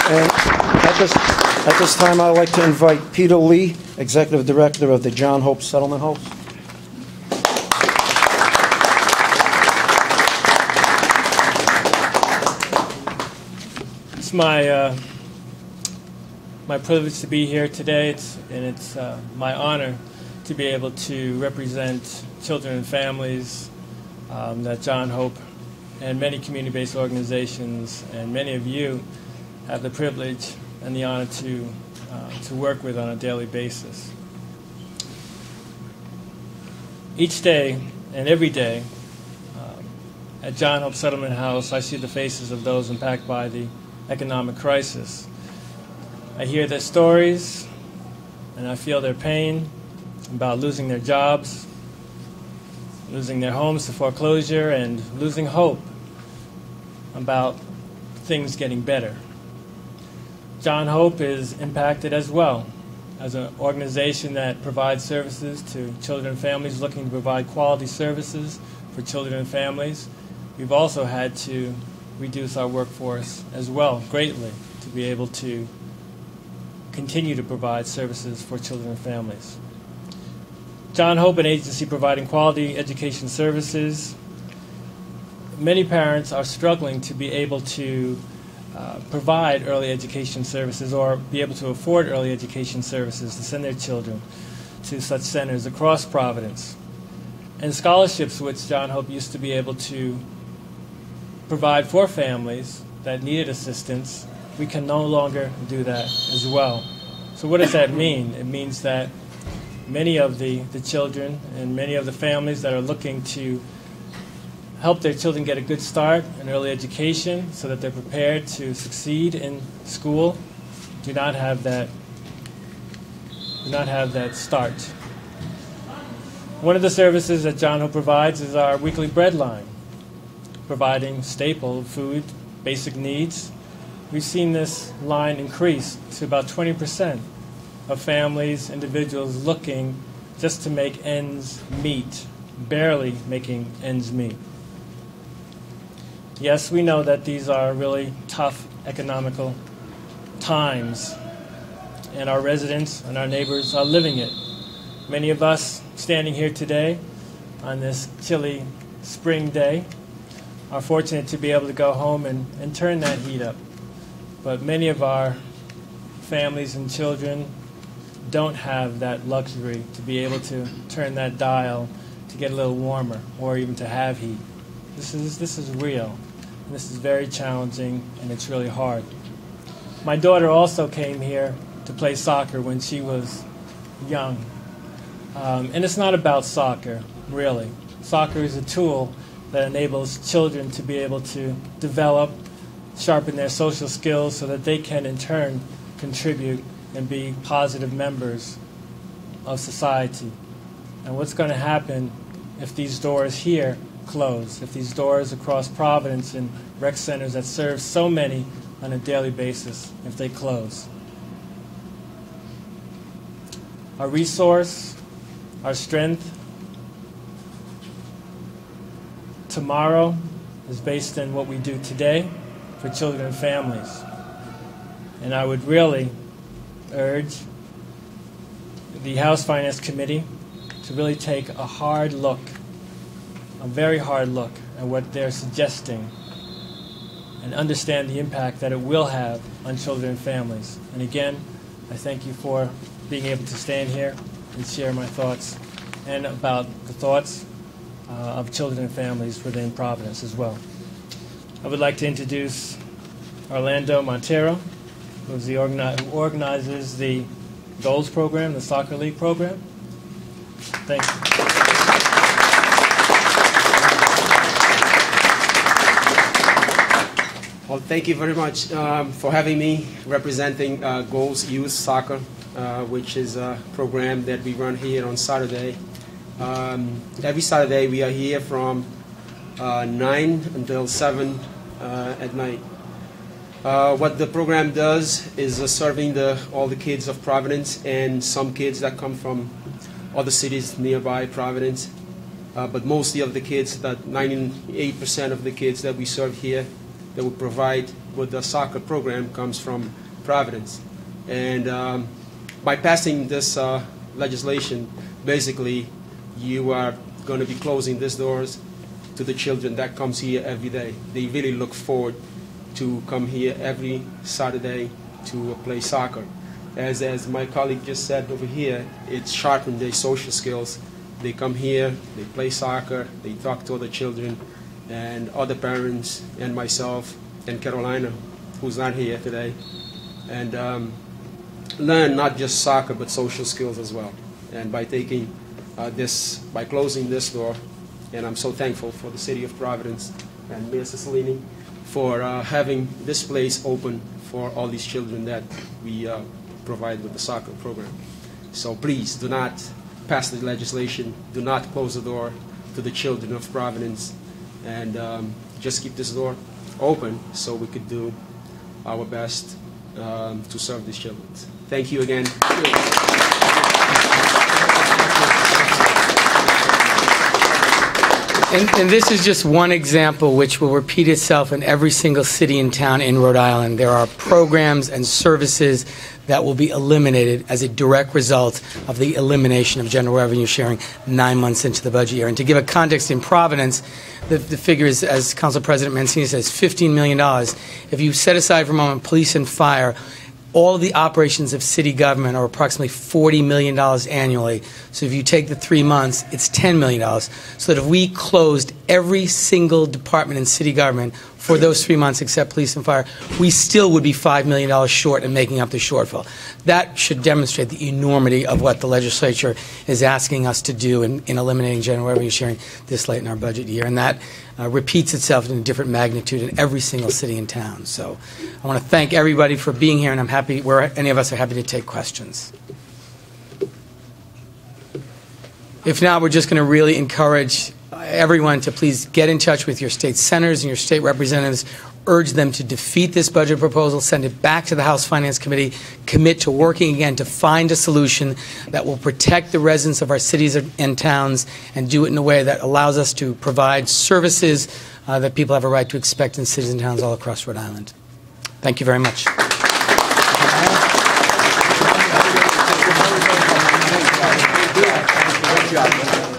And at this time, I'd like to invite Peter Lee, Executive Director of the John Hope Settlement House. It's my privilege to be here today, and it's my honor to be able to represent children and families that John Hope and many community-based organizations and many of you have the privilege and the honor to work with on a daily basis. Each day and every day at John Hope Settlement House, I see the faces of those impacted by the economic crisis. I hear their stories and I feel their pain about losing their jobs, losing their homes to foreclosure, and losing hope about things getting better. John Hope is impacted as well as an organization that provides services to children and families looking to provide quality services for children and families. We've also had to reduce our workforce as well greatly to be able to continue to provide services for children and families. John Hope, an agency providing quality education services. Many parents are struggling to be able to provide early education services or be able to afford early education services to send their children to such centers across Providence. And scholarships, which John Hope used to be able to provide for families that needed assistance, we can no longer do that as well. So what does that mean? It means that many of the children and many of the families that are looking to help their children get a good start in early education so that they're prepared to succeed in school do not have that start. One of the services that John Hope provides is our weekly bread line, providing staple food, basic needs. We've seen this line increase to about 20% of families, individuals looking just to make ends meet, barely making ends meet. Yes, we know that these are really tough economical times, and our residents and our neighbors are living it. Many of us standing here today on this chilly spring day are fortunate to be able to go home and turn that heat up. But many of our families and children don't have that luxury to be able to turn that dial to get a little warmer or even to have heat. This is real. And this is very challenging, and it's really hard. My daughter also came here to play soccer when she was young. And it's not about soccer, really. Soccer is a tool that enables children to be able to develop, sharpen their social skills so that they can in turn contribute and be positive members of society. And what's going to happen if these doors here close, if these doors across Providence and rec centers that serve so many on a daily basis, if they close? Our resource, our strength, tomorrow is based on what we do today for children and families. And I would really urge the House Finance Committee to really take a hard look, a very hard look at what they're suggesting and understand the impact that it will have on children and families. And again, I thank you for being able to stand here and share my thoughts and about the thoughts of children and families within Providence as well. I would like to introduce Orlando Montero, who organizes the Goals program, the soccer league program. Thank you. Well, thank you very much for having me representing Goals Youth Soccer, which is a program that we run here on Saturday. Every Saturday we are here from 9 until 7 at night. What the program does is serving all the kids of Providence and some kids that come from other cities nearby Providence. But mostly of the kids, that 98% of the kids that we serve here that will provide with the soccer program comes from Providence. And by passing this legislation, basically you are going to be closing these doors to the children that comes here every day. They really look forward to come here every Saturday to play soccer. As my colleague just said over here, it's sharpened their social skills. They come here, they play soccer, they talk to other children and other parents and myself and Carolina, who's not here today, and learn not just soccer but social skills as well. And by taking by closing this door, and I'm so thankful for the City of Providence and Mayor Cicilline for having this place open for all these children that we provide with the soccer program. So please do not pass the legislation, do not close the door to the children of Providence, and just keep this door open so we could do our best to serve these children. Thank you again. And this is just one example which will repeat itself in every single city and town in Rhode Island. There are programs and services that will be eliminated as a direct result of the elimination of general revenue sharing 9 months into the budget year. And to give a context in Providence, the figure is, as Council President Mancini says, $15 million. If you set aside for a moment police and fire, all of the operations of city government are approximately $40 million annually. So if you take the 3 months, it's $10 million. So that if we closed every single department in city government for those 3 months except police and fire, we still would be $5 million short in making up the shortfall. That should demonstrate the enormity of what the legislature is asking us to do in eliminating general revenue sharing this late in our budget year. And that repeats itself in a different magnitude in every single city and town. So I want to thank everybody for being here, and I'm happy, any of us are happy to take questions. If not, we're just going to really encourage everyone to please get in touch with your state senators and your state representatives, urge them to defeat this budget proposal, send it back to the House Finance Committee, commit to working again to find a solution that will protect the residents of our cities and towns and do it in a way that allows us to provide services that people have a right to expect in cities and towns all across Rhode Island. Thank you very much. Good job.